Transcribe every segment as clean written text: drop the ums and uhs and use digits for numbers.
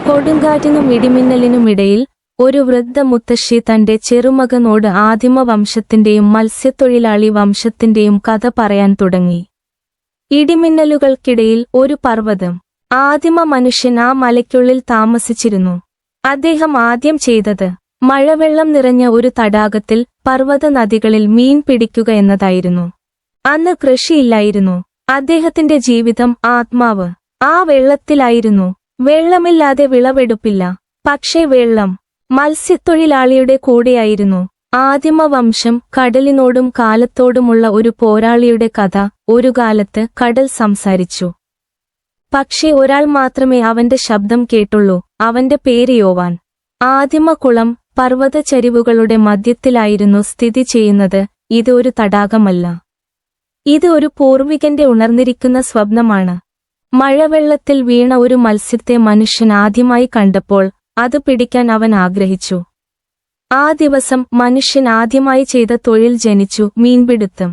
കൊടുങ്കാറ്റിനും ഇടിമിന്നലിനുമിടയിൽ ഒരു വൃദ്ധ മുത്തശ്ശി തന്റെ ചെറുമകനോട് ആദിമ വംശത്തിന്റെയും മത്സ്യത്തൊഴിലാളി വംശത്തിന്റെയും കഥ പറയാൻ തുടങ്ങി. ഇടിമിന്നലുകൾക്കിടയിൽ ഒരു പർവ്വതം. ആദിമ മനുഷ്യൻ ആ മലയ്ക്കുള്ളിൽ താമസിച്ചിരുന്നു. അദ്ദേഹം ആദ്യം ചെയ്തത് മഴവെള്ളം നിറഞ്ഞ ഒരു തടാകത്തിൽ പർവ്വത നദികളിൽ മീൻ പിടിക്കുക എന്നതായിരുന്നു. അന്ന് കൃഷിയില്ലായിരുന്നു. അദ്ദേഹത്തിന്റെ ജീവിതം ആത്മാവ് ആ വെള്ളത്തിലായിരുന്നു. വെള്ളമില്ലാതെ വിളവെടുപ്പില്ല. പക്ഷേ വെള്ളം മത്സ്യത്തൊഴിലാളിയുടെ കൂടെയായിരുന്നു. ആദിമ വംശം കടലിനോടും കാലത്തോടുമുള്ള ഒരു പോരാളിയുടെ കഥ. ഒരു കാലത്ത് കടൽ സംസാരിച്ചു. പക്ഷേ ഒരാൾ മാത്രമേ അവന്റെ ശബ്ദം കേട്ടുള്ളൂ. അവന്റെ പേര് യോവാൻ. ആദിമ കുളം പർവ്വതചരിവുകളുടെ മധ്യത്തിലായിരുന്നു സ്ഥിതി ചെയ്യുന്നത്. ഇത് ഒരു തടാകമല്ല. ഇത് ഒരു പൂർവികന്റെ ഉണർന്നിരിക്കുന്ന സ്വപ്നമാണ്. മഴവെള്ളത്തിൽ വീണ ഒരു മത്സ്യത്തെ മനുഷ്യൻ ആദ്യമായി കണ്ടപ്പോൾ അത് പിടിക്കാൻ അവൻ ആഗ്രഹിച്ചു. ആ ദിവസം മനുഷ്യൻ ആദ്യമായി ചെയ്ത തൊഴിൽ ജനിച്ചു: മീൻപിടുത്തം.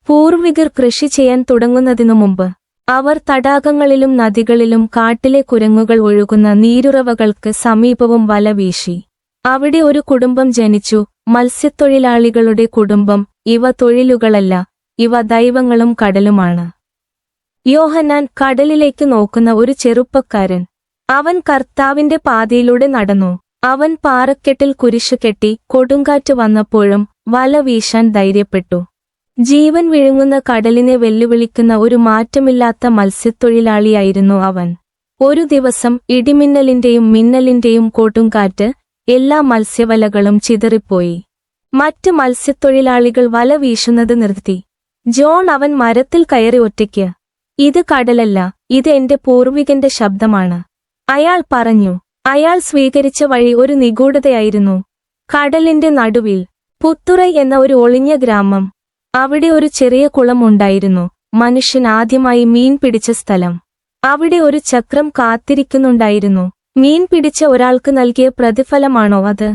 പൂർവികർ കൃഷി ചെയ്യാൻ തുടങ്ങുന്നതിനു മുമ്പ് അവർ തടാകങ്ങളിലും നദികളിലും കാട്ടിലെ കുരങ്ങുകൾ ഒഴുകുന്ന നീരുറവകൾക്ക് സമീപവും വല വീശി. അവിടെ ഒരു കുടുംബം ജനിച്ചു: മത്സ്യത്തൊഴിലാളികളുടെ കുടുംബം. ഇവ തൊഴിലുകളല്ല, ഇവ ദൈവങ്ങളും കടലുമാണ്. യോഹന്നാൻ കടലിലേക്ക് നോക്കുന്ന ഒരു ചെറുപ്പക്കാരൻ. അവൻ കർത്താവിന്റെ പാതയിലൂടെ നടന്നു. അവൻ പാറക്കെട്ടിൽ കുരിശു കെട്ടി. കൊടുങ്കാറ്റ് വന്നപ്പോഴും വല വീശാൻ ധൈര്യപ്പെട്ടു. ജീവൻ വിഴുങ്ങുന്ന കടലിനെ വെല്ലുവിളിക്കുന്ന ഒരു മാറ്റമില്ലാത്ത മത്സ്യത്തൊഴിലാളിയായിരുന്നു അവൻ. ഒരു ദിവസം ഇടിമിന്നലിന്റെയും മിന്നലിന്റെയും കൊടുങ്കാറ്റ് എല്ലാ മത്സ്യവലകളും ചിതറിപ്പോയി. മറ്റ് മത്സ്യത്തൊഴിലാളികൾ വല വീശുന്നത് നിർത്തി. ജോൺ അവൻ മരത്തിൽ കയറി ഒറ്റയ്ക്ക്. ഇത് കടലല്ല, ഇത് എന്റെ പൂർവികന്റെ ശബ്ദമാണ്, അയാൾ പറഞ്ഞു. അയാൾ സ്വീകരിച്ച വഴി ഒരു നിഗൂഢതയായിരുന്നു. കടലിന്റെ നടുവിൽ പുത്തുറൈ എന്ന ഒരു ഒളിഞ്ഞ ഗ്രാമം. അവിടെ ഒരു ചെറിയ കുളം ഉണ്ടായിരുന്നു. മനുഷ്യൻ ആദ്യമായി മീൻ പിടിച്ച സ്ഥലം. അവിടെ ഒരു ചക്രം കാത്തിരിക്കുന്നുണ്ടായിരുന്നു. മീൻ പിടിച്ച ഒരാൾക്ക് നൽകിയ പ്രതിഫലമാണോ അത്?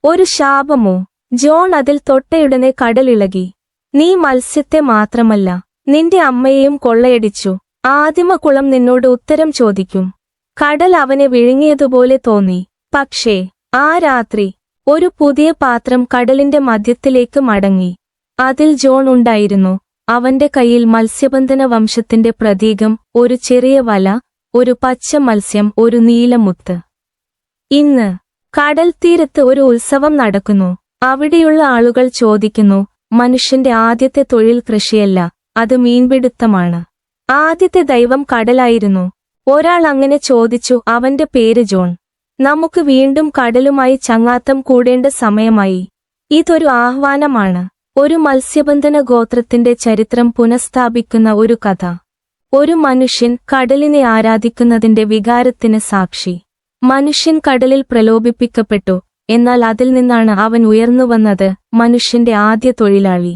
ഒരു ശാപമോ? ജോൺ അതിൽ തൊട്ടയുടനെ കടലിളകി. നീ മത്സ്യത്തെ മാത്രമല്ല, നിന്റെ അമ്മയെയും കൊള്ളയടിച്ചു. ആദിമ കുളം നിന്നോട് ഉത്തരം ചോദിക്കും. കടൽ അവനെ വിഴുങ്ങിയതുപോലെ തോന്നി. പക്ഷേ ആ രാത്രി ഒരു പുതിയ പാത്രം കടലിന്റെ മധ്യത്തിലേക്ക് മടങ്ങി. അതിൽ ജോൺ ഉണ്ടായിരുന്നു. അവന്റെ കയ്യിൽ മത്സ്യബന്ധന വംശത്തിന്റെ പ്രതീകം: ഒരു ചെറിയ വല, ഒരു പച്ച മത്സ്യം, ഒരു നീലമുത്ത്. ഇന്ന് കടൽ തീരത്ത് ഒരു ഉത്സവം നടക്കുന്നു. അവിടെയുള്ള ആളുകൾ ചോദിക്കുന്നു, മനുഷ്യന്റെ ആദ്യത്തെ തൊഴിൽ കൃഷിയല്ല, അത് മീൻപിടുത്തമാണ്. ആദ്യത്തെ ദൈവം കടലായിരുന്നു. ഒരാൾ അങ്ങനെ ചോദിച്ചു. അവന്റെ പേര് ജോൺ. നമുക്ക് വീണ്ടും കടലുമായി ചങ്ങാത്തം കൂടേണ്ട സമയമായി. ഇതൊരു ആഹ്വാനമാണ്. ഒരു മത്സ്യബന്ധന ഗോത്രത്തിന്റെ ചരിത്രം പുനഃസ്ഥാപിക്കുന്ന ഒരു കഥ. ഒരു മനുഷ്യൻ കടലിനെ ആരാധിക്കുന്നതിന്റെ വികാരത്തിന് സാക്ഷി. മനുഷ്യൻ കടലിൽ പ്രലോഭിപ്പിക്കപ്പെട്ടു. എന്നാൽ അതിൽ നിന്നാണ് അവൻ ഉയർന്നുവന്നത്, മനുഷ്യന്റെ ആദ്യ തൊഴിലാളി.